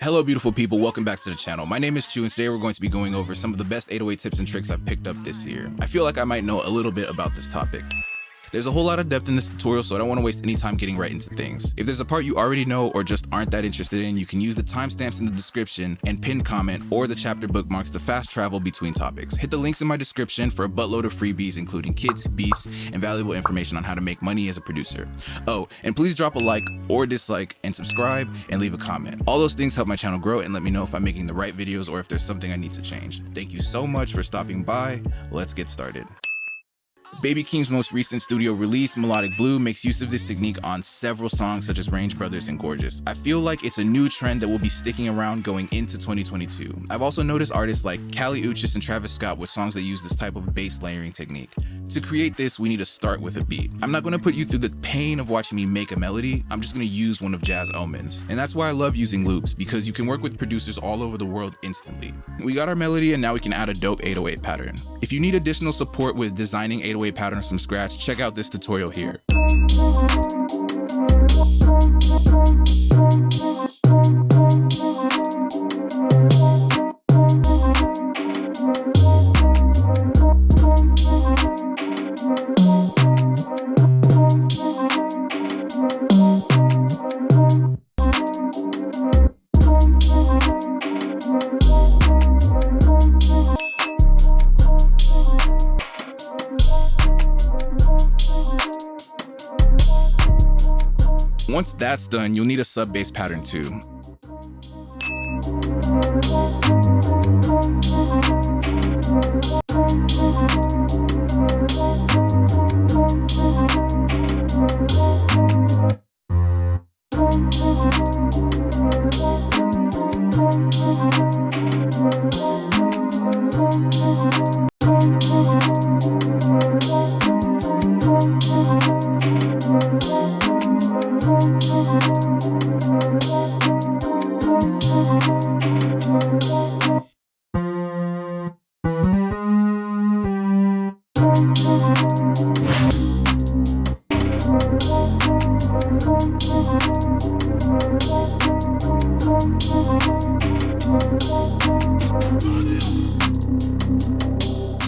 Hello beautiful people, welcome back to the channel. My name is Chu and today we're going to be going over some of the best 808 tips and tricks I've picked up this year. I feel like I might know a little bit about this topic. There's a whole lot of depth in this tutorial, so I don't want to waste any time getting right into things. If there's a part you already know or just aren't that interested in, you can use the timestamps in the description and pinned comment or the chapter bookmarks to fast travel between topics. Hit the links in my description for a buttload of freebies including kits, beats, and valuable information on how to make money as a producer. Oh, and please drop a like or dislike and subscribe and leave a comment. All those things help my channel grow and let me know if I'm making the right videos or if there's something I need to change. Thank you so much for stopping by. Let's get started. Baby Keem's most recent studio release, Melodic Blue, makes use of this technique on several songs such as Range Brothers and Gorgeous. I feel like it's a new trend that will be sticking around going into 2022. I've also noticed artists like Kali Uchis and Travis Scott with songs that use this type of bass layering technique. To create this, we need to start with a beat. I'm not going to put you through the pain of watching me make a melody, I'm just going to use one of Jazz Omen's. And that's why I love using loops, because you can work with producers all over the world instantly. We got our melody and now we can add a dope 808 pattern. If you need additional support with designing 808 patterns from scratch, check out this tutorial here. Once that's done, you'll need a sub bass pattern too.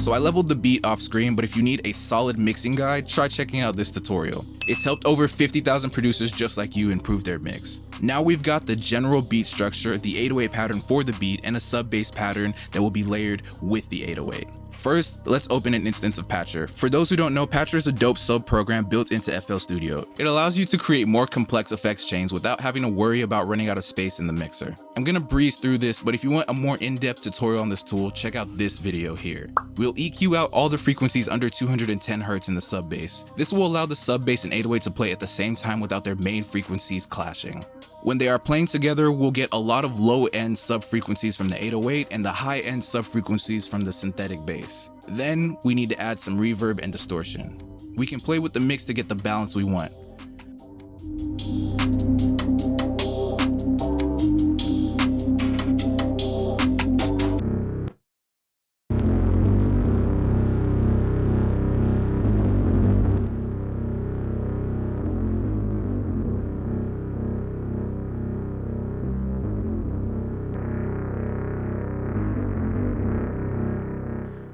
So I leveled the beat off screen, but if you need a solid mixing guide, try checking out this tutorial. It's helped over 50,000 producers just like you improve their mix. Now we've got the general beat structure, the 808 pattern for the beat, and a sub bass pattern that will be layered with the 808. First, let's open an instance of Patcher. For those who don't know, Patcher is a dope sub program built into FL Studio. It allows you to create more complex effects chains without having to worry about running out of space in the mixer. I'm gonna breeze through this, but if you want a more in-depth tutorial on this tool, check out this video here. We'll EQ out all the frequencies under 210 Hz in the sub bass. This will allow the sub bass and 808 to play at the same time without their main frequencies clashing. When they are playing together, we'll get a lot of low-end sub-frequencies from the 808 and the high-end sub-frequencies from the synthetic bass. Then, we need to add some reverb and distortion. We can play with the mix to get the balance we want.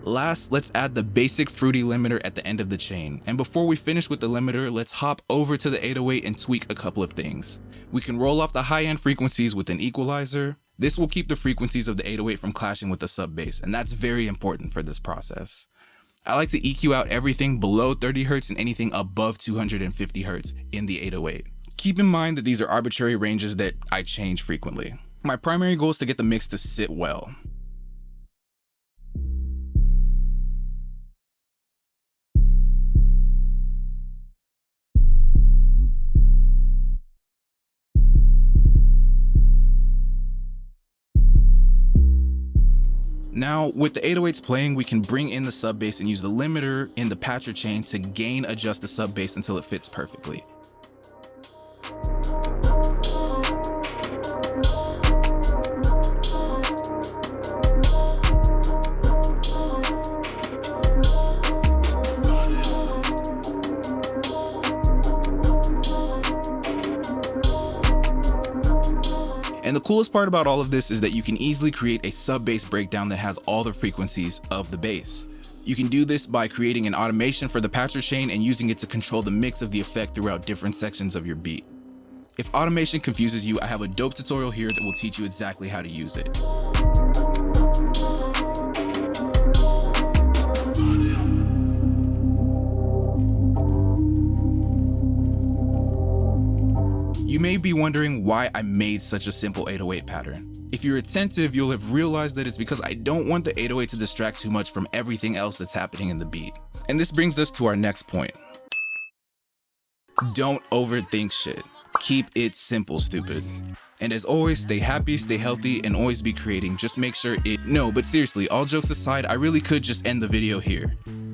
Last, let's add the basic fruity limiter at the end of the chain. And before we finish with the limiter, let's hop over to the 808 and tweak a couple of things. We can roll off the high-end frequencies with an equalizer. This will keep the frequencies of the 808 from clashing with the sub bass, and that's very important for this process. I like to EQ out everything below 30 Hz and anything above 250 Hz in the 808. Keep in mind that these are arbitrary ranges that I change frequently. My primary goal is to get the mix to sit well. Now, with the 808s playing, we can bring in the sub bass and use the limiter in the patcher chain to gain adjust the sub bass until it fits perfectly. And the coolest part about all of this is that you can easily create a sub-bass breakdown that has all the frequencies of the bass. You can do this by creating an automation for the patcher chain and using it to control the mix of the effect throughout different sections of your beat. If automation confuses you, I have a dope tutorial here that will teach you exactly how to use it. You may be wondering why I made such a simple 808 pattern. If you're attentive, you'll have realized that it's because I don't want the 808 to distract too much from everything else that's happening in the beat. And this brings us to our next point. Don't overthink shit. Keep it simple, stupid. And as always, stay happy, stay healthy, and always be creating. Just make sure No, but seriously, all jokes aside, I really could just end the video here.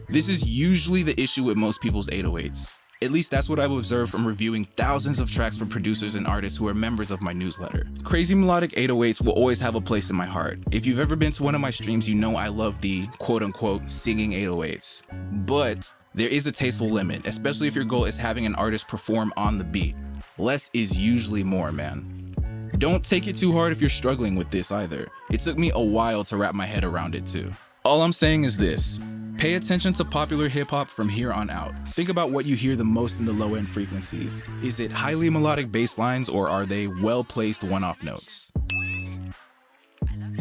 This is usually the issue with most people's 808s. At least that's what I've observed from reviewing thousands of tracks from producers and artists who are members of my newsletter. Crazy melodic 808s will always have a place in my heart. If you've ever been to one of my streams, you know I love the quote-unquote singing 808s. But there is a tasteful limit, especially if your goal is having an artist perform on the beat. Less is usually more, man. Don't take it too hard if you're struggling with this either. It took me a while to wrap my head around it too. All I'm saying is this. Pay attention to popular hip-hop from here on out. Think about what you hear the most in the low-end frequencies. Is it highly melodic bass lines, or are they well-placed one-off notes?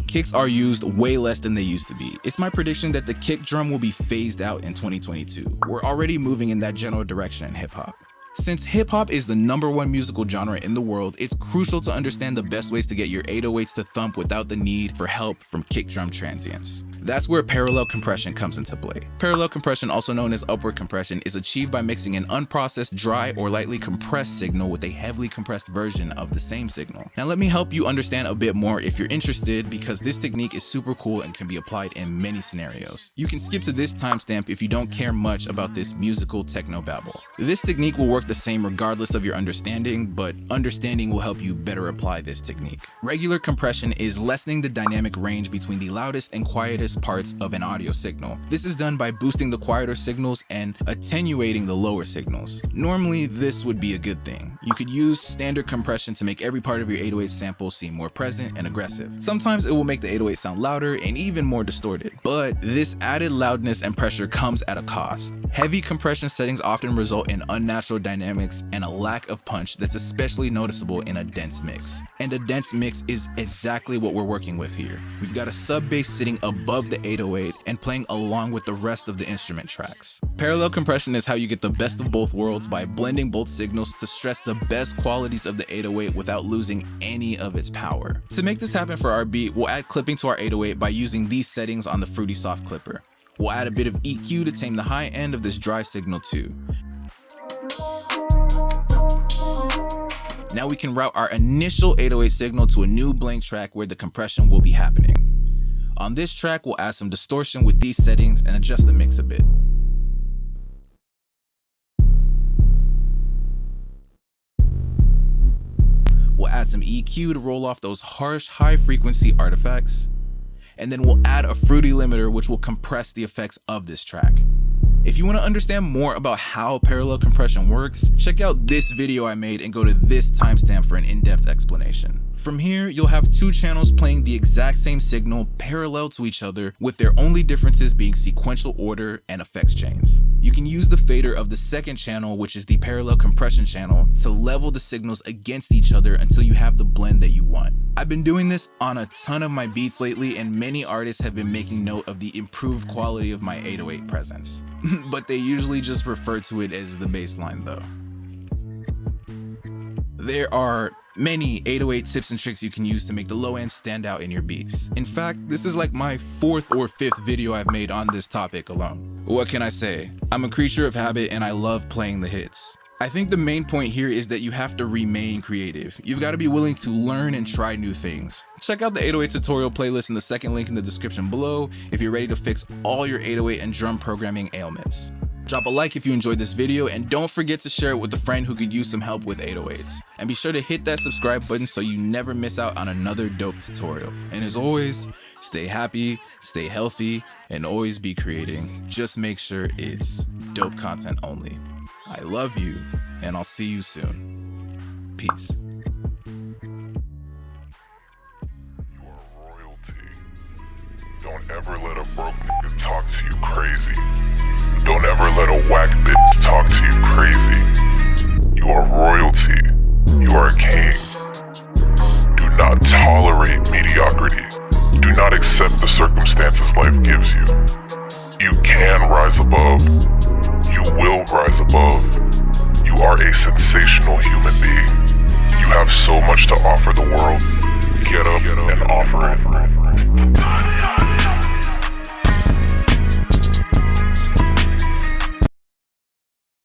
Kicks are used way less than they used to be. It's my prediction that the kick drum will be phased out in 2022. We're already moving in that general direction in hip-hop. Since hip-hop is the #1 musical genre in the world, it's crucial to understand the best ways to get your 808s to thump without the need for help from kick drum transients. That's where parallel compression comes into play. Parallel compression, also known as upward compression, is achieved by mixing an unprocessed, dry, or lightly compressed signal with a heavily compressed version of the same signal. Now let me help you understand a bit more if you're interested, because this technique is super cool and can be applied in many scenarios. You can skip to this timestamp if you don't care much about this musical techno babble. This technique will work the same regardless of your understanding, but understanding will help you better apply this technique. Regular compression is lessening the dynamic range between the loudest and quietest parts of an audio signal. This is done by boosting the quieter signals and attenuating the lower signals. Normally, this would be a good thing. You could use standard compression to make every part of your 808 sample seem more present and aggressive. Sometimes it will make the 808 sound louder and even more distorted, but this added loudness and pressure comes at a cost. Heavy compression settings often result in unnatural dynamics and a lack of punch that's especially noticeable in a dense mix. And a dense mix is exactly what we're working with here. We've got a sub-bass sitting above the 808 and playing along with the rest of the instrument tracks. Parallel compression is how you get the best of both worlds by blending both signals to stress the best qualities of the 808 without losing any of its power. To make this happen for our beat, we'll add clipping to our 808 by using these settings on the Fruity Soft clipper. We'll add a bit of EQ to tame the high end of this dry signal too. Now we can route our initial 808 signal to a new blank track where the compression will be happening. On this track, we'll add some distortion with these settings and adjust the mix a bit. We'll add some EQ to roll off those harsh, high-frequency artifacts. And then we'll add a fruity limiter which will compress the effects of this track. If you want to understand more about how parallel compression works, check out this video I made and go to this timestamp for an in-depth explanation. From here, you'll have two channels playing the exact same signal parallel to each other, with their only differences being sequential order and effects chains. You can use the fader of the second channel, which is the parallel compression channel, to level the signals against each other until you have the blend that you want. I've been doing this on a ton of my beats lately, and many artists have been making note of the improved quality of my 808 presence. But they usually just refer to it as the bass line though. There are many 808 tips and tricks you can use to make the low end stand out in your beats. In fact, this is like my 4th or 5th video I've made on this topic alone. What can I say? I'm a creature of habit and I love playing the hits. I think the main point here is that you have to remain creative. You've got to be willing to learn and try new things. Check out the 808 tutorial playlist in the second link in the description below if you're ready to fix all your 808 and drum programming ailments. Drop a like if you enjoyed this video, and don't forget to share it with a friend who could use some help with 808s. And be sure to hit that subscribe button so you never miss out on another dope tutorial. And as always, stay happy, stay healthy, and always be creating. Just make sure it's dope content only. I love you, and I'll see you soon. Peace. ever let a broke nigga talk to you crazy. Don't ever let a whack bitch talk to you crazy. You are royalty. You are a king. Do not tolerate mediocrity. Do not accept the circumstances life gives you. You can rise above. You will rise above. You are a sensational human being. You have so much to offer